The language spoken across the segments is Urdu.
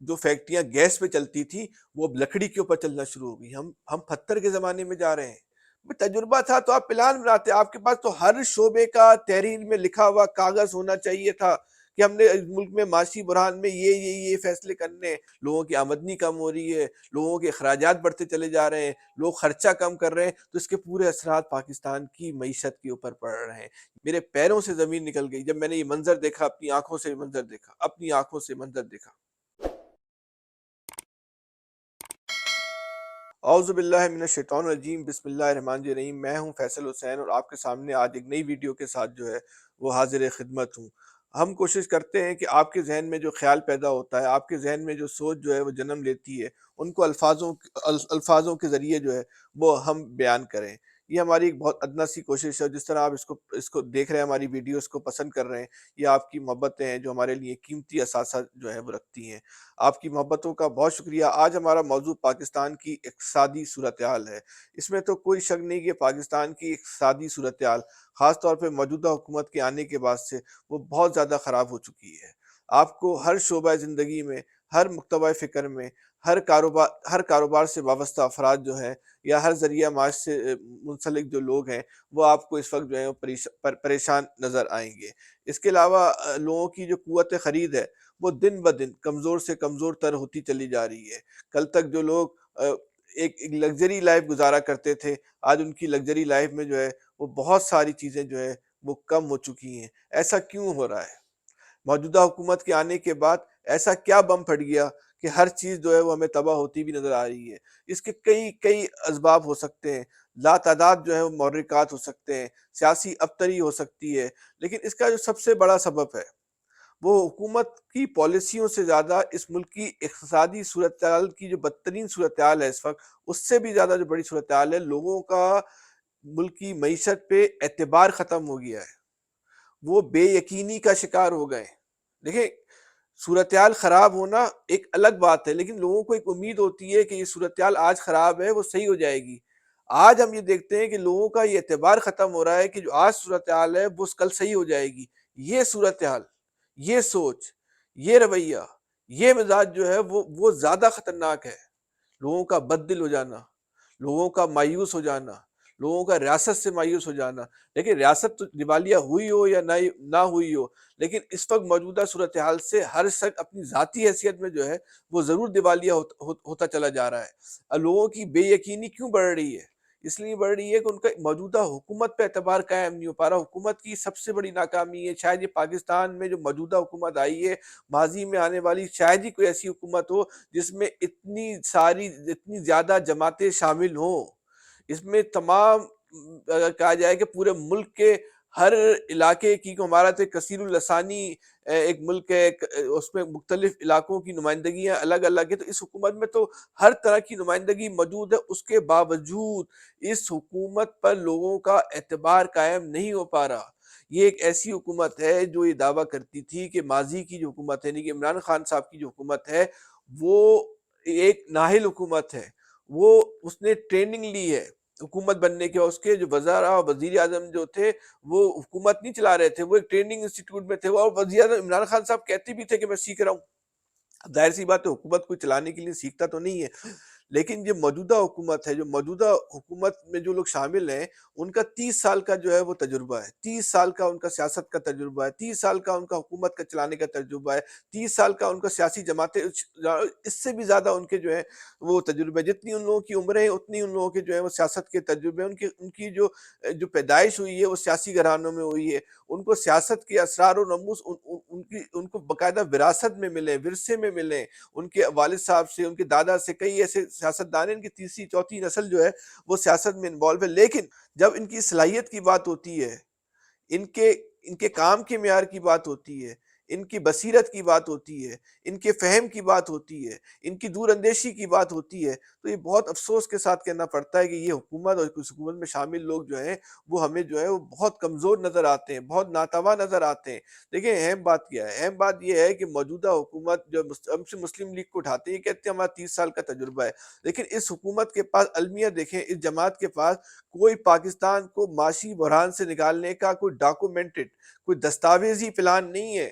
جو فیکٹریاں گیس پہ چلتی تھی وہ اب لکڑی کے اوپر چلنا شروع ہو گئی. ہم پتھر کے زمانے میں جا رہے ہیں. تجربہ تھا تو آپ پلان بناتے, آپ کے پاس تو ہر شعبے کا تحریر میں لکھا ہوا کاغذ ہونا چاہیے تھا کہ ہم نے ملک میں معاشی بحران میں یہ فیصلے کرنے ہیں. لوگوں کی آمدنی کم ہو رہی ہے, لوگوں کے اخراجات بڑھتے چلے جا رہے ہیں, لوگ خرچہ کم کر رہے ہیں, تو اس کے پورے اثرات پاکستان کی معیشت کے اوپر پڑ رہے ہیں. میرے پیروں سے زمین نکل گئی جب میں نے یہ منظر دیکھا, اپنی آنکھوں سے منظر دیکھا. اعوذ باللہ من الشیطان الرجیم, بسم اللہ الرحمن الرحیم. میں ہوں فیصل حسین اور آپ کے سامنے آج ایک نئی ویڈیو کے ساتھ جو ہے وہ حاضر خدمت ہوں. ہم کوشش کرتے ہیں کہ آپ کے ذہن میں جو خیال پیدا ہوتا ہے, آپ کے ذہن میں جو سوچ جو ہے وہ جنم لیتی ہے, ان کو الفاظوں کے ذریعے جو ہے وہ ہم بیان کریں. یہ ہماری ایک بہت ادنیٰ سی کوشش ہے. جس طرح آپ اس کو دیکھ رہے ہیں, ہماری ویڈیوز کو پسند کر رہے ہیں, یہ آپ کی محبتیں ہیں جو ہمارے لیے قیمتی اثاثہ جو ہے وہ رکھتی ہیں. آپ کی محبتوں کا بہت شکریہ. آج ہمارا موضوع پاکستان کی اقتصادی صورتحال ہے. اس میں تو کوئی شک نہیں کہ پاکستان کی اقتصادی صورتحال خاص طور پہ موجودہ حکومت کے آنے کے بعد سے وہ بہت زیادہ خراب ہو چکی ہے. آپ کو ہر شعبہ زندگی میں, ہر مکتبہ فکر میں, ہر کاروبار سے وابستہ افراد جو ہیں یا ہر ذریعہ معاش سے منسلک جو لوگ ہیں وہ آپ کو اس وقت جو ہے پریشان نظر آئیں گے. اس کے علاوہ لوگوں کی جو قوت خرید ہے وہ دن بدن کمزور سے کمزور تر ہوتی چلی جا رہی ہے. کل تک جو لوگ ایک لگژری لائف گزارا کرتے تھے, آج ان کی لگژری لائف میں جو ہے وہ بہت ساری چیزیں جو ہے وہ کم ہو چکی ہیں. ایسا کیوں ہو رہا ہے؟ موجودہ حکومت کے آنے کے بعد ایسا کیا بم پھٹ گیا کہ ہر چیز جو ہے وہ ہمیں تباہ ہوتی بھی نظر آ رہی ہے؟ اس کے کئی اسباب ہو سکتے ہیں, لا تعداد جو ہے وہ محرکات ہو سکتے ہیں, سیاسی ابتری ہو سکتی ہے, لیکن اس کا جو سب سے بڑا سبب ہے وہ حکومت کی پالیسیوں سے زیادہ اس ملک کی اقتصادی صورتحال کی جو بدترین صورتحال ہے اس وقت, اس سے بھی زیادہ جو بڑی صورتحال ہے, لوگوں کا ملک کی معیشت پہ اعتبار ختم ہو گیا ہے. وہ بے یقینی کا شکار ہو گئے. دیکھیں, صورتحال خراب ہونا ایک الگ بات ہے, لیکن لوگوں کو ایک امید ہوتی ہے کہ یہ صورتحال آج خراب ہے وہ صحیح ہو جائے گی. آج ہم یہ دیکھتے ہیں کہ لوگوں کا یہ اعتبار ختم ہو رہا ہے کہ جو آج صورتحال ہے وہ کل صحیح ہو جائے گی. یہ صورتحال, یہ سوچ, یہ رویہ, یہ مزاج جو ہے وہ زیادہ خطرناک ہے. لوگوں کا بد دل ہو جانا, لوگوں کا مایوس ہو جانا, لوگوں کا ریاست سے مایوس ہو جانا. لیکن ریاست تو دیوالیہ ہوئی ہو یا نہ ہوئی ہو, لیکن اس وقت موجودہ صورتحال سے ہر شخص اپنی ذاتی حیثیت میں جو ہے وہ ضرور دیوالیہ ہوتا چلا جا رہا ہے. لوگوں کی بے یقینی کیوں بڑھ رہی ہے؟ اس لیے بڑھ رہی ہے کہ ان کا موجودہ حکومت پہ اعتبار قائم نہیں ہو پا رہا. حکومت کی سب سے بڑی ناکامی ہے, شاید یہ پاکستان میں جو موجودہ حکومت آئی ہے, ماضی میں آنے والی شاید ہی کوئی ایسی حکومت ہو جس میں اتنی زیادہ جماعتیں شامل ہوں. اس میں تمام, اگر کہا جائے کہ پورے ملک کے ہر علاقے کی, ہمارا تو کثیر اللسانی ایک ملک ہے, اس میں مختلف علاقوں کی نمائندگیاں الگ الگ ہیں, تو اس حکومت میں تو ہر طرح کی نمائندگی موجود ہے. اس کے باوجود اس حکومت پر لوگوں کا اعتبار قائم نہیں ہو پا رہا. یہ ایک ایسی حکومت ہے جو یہ دعویٰ کرتی تھی کہ ماضی کی جو حکومت ہے, یعنی کہ عمران خان صاحب کی جو حکومت ہے وہ ایک نااہل حکومت ہے. اس نے ٹریننگ لی ہے حکومت بننے کے, اس کے جو وزراء اور وزیر اعظم جو تھے وہ حکومت نہیں چلا رہے تھے, وہ ایک ٹریننگ انسٹیٹیوٹ میں تھے. اور وزیر اعظم عمران خان صاحب کہتے بھی تھے کہ میں سیکھ رہا ہوں. ظاہر سی بات ہے حکومت کو چلانے کے لیے سیکھتا تو نہیں ہے, لیکن جو موجودہ حکومت ہے, جو موجودہ حکومت میں جو لوگ شامل ہیں, ان کا 30 سال کا جو ہے وہ تجربہ ہے, 30 سال کا ان کا سیاست کا تجربہ ہے, 30 سال کا ان کا حکومت کا چلانے کا تجربہ ہے, 30 سال کا ان کا سیاسی جماعتیں, اس سے بھی زیادہ ان کے جو ہے وہ تجربے. جتنی ان لوگوں کی عمریں ہیں اتنی ان لوگوں کے جو ہے وہ سیاست کے تجربے. ان کی جو پیدائش ہوئی ہے وہ سیاسی گھرانوں میں ہوئی ہے. ان کو سیاست کے اسرار و نموز ان کو باقاعدہ وراثت میں ملے, ورثے میں ملے, ان کے والد صاحب سے, ان کے دادا سے. کئی ایسے سیاستدان ہیں ان کی تیسری چوتھی نسل جو ہے وہ سیاست میں انوالو ہے, لیکن جب ان کی صلاحیت کی بات ہوتی ہے, ان کے کام کے معیار کی بات ہوتی ہے, ان کی بصیرت کی بات ہوتی ہے, ان کے فہم کی بات ہوتی ہے, ان کی دور اندیشی کی بات ہوتی ہے, تو یہ بہت افسوس کے ساتھ کہنا پڑتا ہے کہ یہ حکومت اور اس حکومت میں شامل لوگ جو ہیں وہ ہمیں جو ہے وہ بہت کمزور نظر آتے ہیں, بہت ناتواں نظر آتے ہیں. دیکھیں اہم بات کیا ہے؟ اہم بات یہ ہے کہ موجودہ حکومت جو ہم سے مسلم لیگ کو اٹھاتے ہیں, یہ کہتے ہیں ہمارا 30 سال کا تجربہ ہے, لیکن اس حکومت کے پاس المیہ دیکھیں, اس جماعت کے پاس کوئی پاکستان کو معاشی بحران سے نکالنے کا کوئی ڈاکومنٹڈ, کوئی دستاویزی پلان نہیں ہے.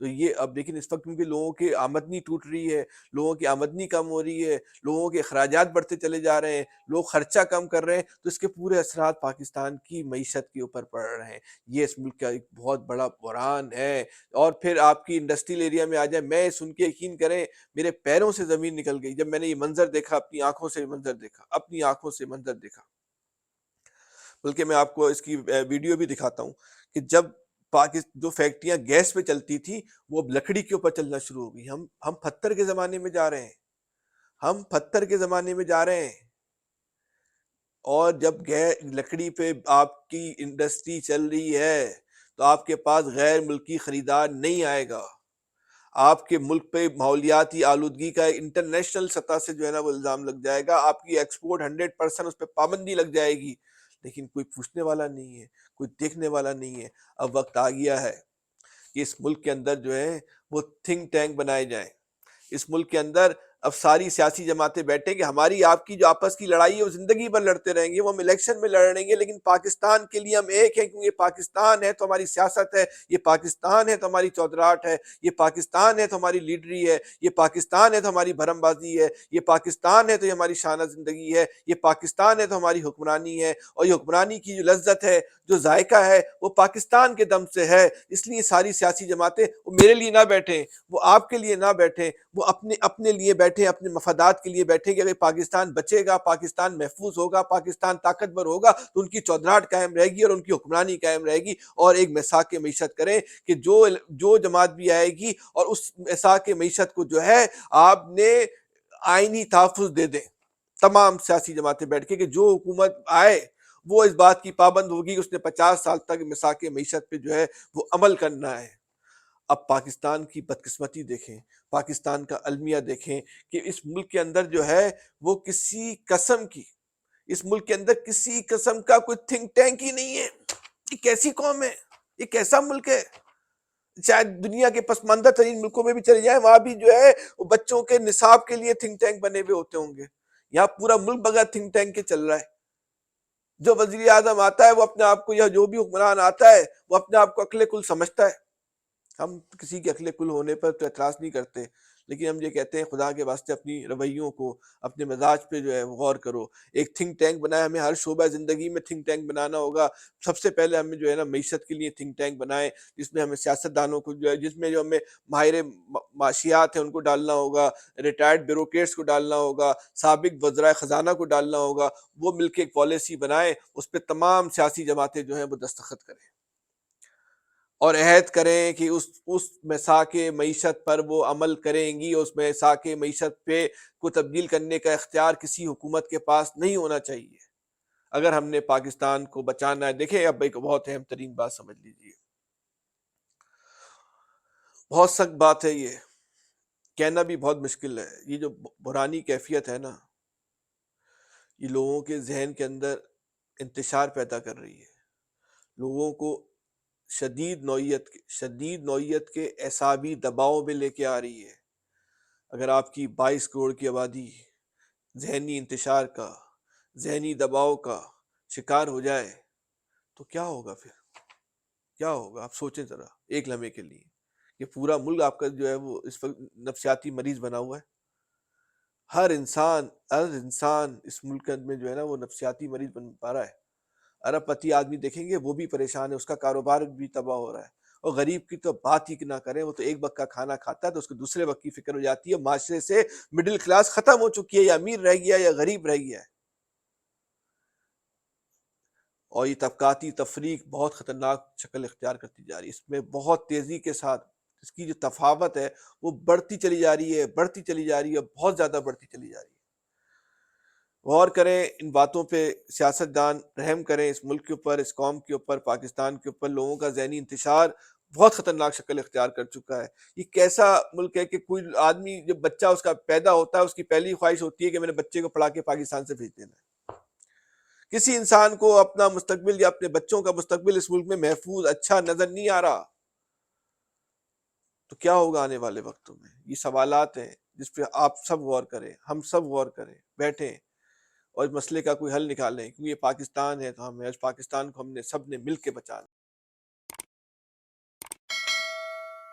تو یہ اب لیکن اس وقت کیونکہ لوگوں کی آمدنی ٹوٹ رہی ہے، لوگوں کی آمدنی کم ہو رہی ہے، لوگوں کے اخراجات بڑھتے چلے جا رہے ہیں، لوگ خرچہ کم کر رہے ہیں، تو اس کے پورے اثرات پاکستان کی معیشت کے اوپر پڑ رہے ہیں۔ یہ اس ملک کا ایک بہت بڑا بحران ہے۔ اور پھر آپ کی انڈسٹریل ایریا میں آ جائیں، میں سن کے یقین کریں میرے پیروں سے زمین نکل گئی جب میں نے یہ منظر دیکھا، اپنی آنکھوں سے منظر دیکھا، اپنی آنکھوں سے منظر دیکھا۔ بلکہ میں آپ کو اس کی ویڈیو بھی دکھاتا ہوں کہ جب جو فیکٹریاں گیس پہ چلتی تھی وہ اب لکڑی کے اوپر چلنا شروع ہو گئی۔ ہم پتھر کے زمانے میں جا رہے ہیں، ہم پتھر کے زمانے میں جا رہے ہیں۔ اور جب لکڑی پہ آپ کی انڈسٹری چل رہی ہے تو آپ کے پاس غیر ملکی خریدار نہیں آئے گا۔ آپ کے ملک پہ ماحولیاتی آلودگی کا انٹرنیشنل سطح سے جو ہے نا وہ الزام لگ جائے گا، آپ کی ایکسپورٹ 100% اس پہ پابندی لگ جائے گی، لیکن کوئی پوچھنے والا نہیں ہے، کوئی دیکھنے والا نہیں ہے۔ اب وقت آ گیا ہے کہ اس ملک کے اندر جو ہے وہ تھنک ٹینک بنائے جائیں۔ اس ملک کے اندر اب ساری سیاسی جماعتیں بیٹھیں کہ ہماری آپ کی جو آپس کی لڑائی ہے وہ زندگی بھر لڑتے رہیں گے، وہ ہم الیکشن میں لڑیں گے، لیکن پاکستان کے لیے ہم ایک ہیں، کیونکہ یہ پاکستان ہے تو ہماری سیاست ہے، یہ پاکستان ہے تو ہماری چودراہٹ ہے، یہ پاکستان ہے تو ہماری لیڈری ہے، یہ پاکستان ہے تو ہماری بھرم بازی ہے، یہ پاکستان ہے تو یہ ہماری شانہ زندگی ہے، یہ پاکستان ہے تو ہماری حکمرانی ہے، اور یہ حکمرانی کی جو لذت ہے، جو ذائقہ ہے، وہ پاکستان کے دم سے ہے۔ اس لیے ساری سیاسی جماعتیں وہ میرے لیے نہ بیٹھیں، وہ آپ کے لیے نہ بیٹھیں، وہ اپنے لیے بیٹھیں، اپنے مفادات کے لیے بیٹھیں کہ اگر پاکستان بچے گا، پاکستان محفوظ ہوگا، پاکستان طاقتور ہوگا تو ان کی چودراہٹ قائم رہے گی اور ان کی حکمرانی قائم رہے گی۔ اور ایک میثاق معیشت کریں کہ جو جماعت بھی آئے گی اور اس میثاق معیشت کو جو ہے آپ نے آئینی تحفظ دے دیں، تمام سیاسی جماعتیں بیٹھ کے، کہ جو حکومت آئے وہ اس بات کی پابند ہوگی کہ اس نے 50 سال تک میثاق معیشت پہ جو ہے وہ عمل کرنا ہے۔ اب پاکستان کی بدقسمتی دیکھیں، پاکستان کا المیہ دیکھیں کہ اس ملک کے اندر جو ہے وہ اس ملک کے اندر کسی قسم کا کوئی تھنک ٹینک ہی نہیں ہے۔ یہ کیسی قوم ہے، یہ کیسا ملک ہے؟ شاید دنیا کے پسماندہ ترین ملکوں میں بھی چلے جائیں، وہاں بھی جو ہے وہ بچوں کے نصاب کے لیے تھنک ٹینک بنے ہوئے ہوتے ہوں گے۔ یہاں پورا ملک بغیر تھنک ٹینک کے چل رہا ہے۔ جو وزیر اعظم آتا ہے وہ اپنے آپ کو، یا جو بھی حکمران آتا ہے وہ اپنے آپ کو عقل کل سمجھتا ہے۔ ہم کسی کے عقل کل ہونے پر تو اعتراض نہیں کرتے، لیکن ہم یہ کہتے ہیں خدا کے واسطے اپنی رویوں کو، اپنے مزاج پہ جو ہے غور کرو۔ ایک تھنک ٹینک بنائے، ہمیں ہر شعبہ زندگی میں تھنک ٹینک بنانا ہوگا۔ سب سے پہلے ہمیں جو ہے نا معیشت کے لیے تھنک ٹینک بنائیں، جس میں ہمیں سیاست دانوں کو جو ہے، جس میں جو ہمیں ماہر معاشیات ہیں ان کو ڈالنا ہوگا، ریٹائرڈ بیوروکریٹس کو ڈالنا ہوگا، سابق وزرائے خزانہ کو ڈالنا ہوگا۔ وہ مل کے ایک پالیسی بنائیں، اس پہ تمام سیاسی جماعتیں جو ہیں وہ دستخط کریں اور عہد کریں کہ اس میثاق معیشت پر وہ عمل کریں گی۔ اس میثاق معیشت پہ کو تبدیل کرنے کا اختیار کسی حکومت کے پاس نہیں ہونا چاہیے اگر ہم نے پاکستان کو بچانا ہے۔ دیکھیں اب ایک بہت اہم ترین بات سمجھ لیجیے، بہت سخت بات ہے، یہ کہنا بھی بہت مشکل ہے۔ یہ جو بحرانی کیفیت ہے نا، یہ لوگوں کے ذہن کے اندر انتشار پیدا کر رہی ہے، لوگوں کو شدید نوعیت کے اعصابی دباؤ میں لے کے آ رہی ہے۔ اگر آپ کی 22 کروڑ کی آبادی ذہنی انتشار کا، ذہنی دباؤ کا شکار ہو جائے تو کیا ہوگا؟ پھر کیا ہوگا؟ آپ سوچیں ذرا ایک لمحے کے لیے کہ پورا ملک آپ کا جو ہے وہ اس وقت نفسیاتی مریض بنا ہوا ہے۔ ہر انسان اس ملک میں جو ہے نا وہ نفسیاتی مریض بن پا رہا ہے۔ ارب پتی آدمی دیکھیں گے وہ بھی پریشان ہے، اس کا کاروبار بھی تباہ ہو رہا ہے، اور غریب کی تو بات ہی نہ کریں، وہ تو ایک وقت کا کھانا کھاتا ہے تو اس کو دوسرے وقت کی فکر ہو جاتی ہے۔ معاشرے سے مڈل کلاس ختم ہو چکی ہے، یا امیر رہ گیا یا غریب رہ گیا ہے، اور یہ طبقاتی تفریق بہت خطرناک شکل اختیار کرتی جا رہی ہے۔ اس میں بہت تیزی کے ساتھ اس کی جو تفاوت ہے وہ بڑھتی چلی جا رہی ہے، بہت زیادہ بڑھتی چلی جا رہی ہے۔ غور کریں ان باتوں پہ، سیاست دان رحم کریں اس ملک کے اوپر، اس قوم کے اوپر، پاکستان کے اوپر۔ لوگوں کا ذہنی انتشار بہت خطرناک شکل اختیار کر چکا ہے۔ یہ کیسا ملک ہے کہ کوئی آدمی جب بچہ اس کا پیدا ہوتا ہے اس کی پہلی خواہش ہوتی ہے کہ میں نے بچے کو پڑھا کے پاکستان سے بھیج دینا ہے۔ کسی انسان کو اپنا مستقبل یا اپنے بچوں کا مستقبل اس ملک میں محفوظ اچھا نظر نہیں آ رہا، تو کیا ہوگا آنے والے وقتوں میں؟ یہ سوالات ہیں جس پہ آپ سب غور کریں، ہم سب غور کریں، بیٹھیں اور اس مسئلے کا کوئی حل نکالیں، کیونکہ یہ پاکستان ہے تو ہمیں اس پاکستان کو ہم نے سب نے مل کے بچانا۔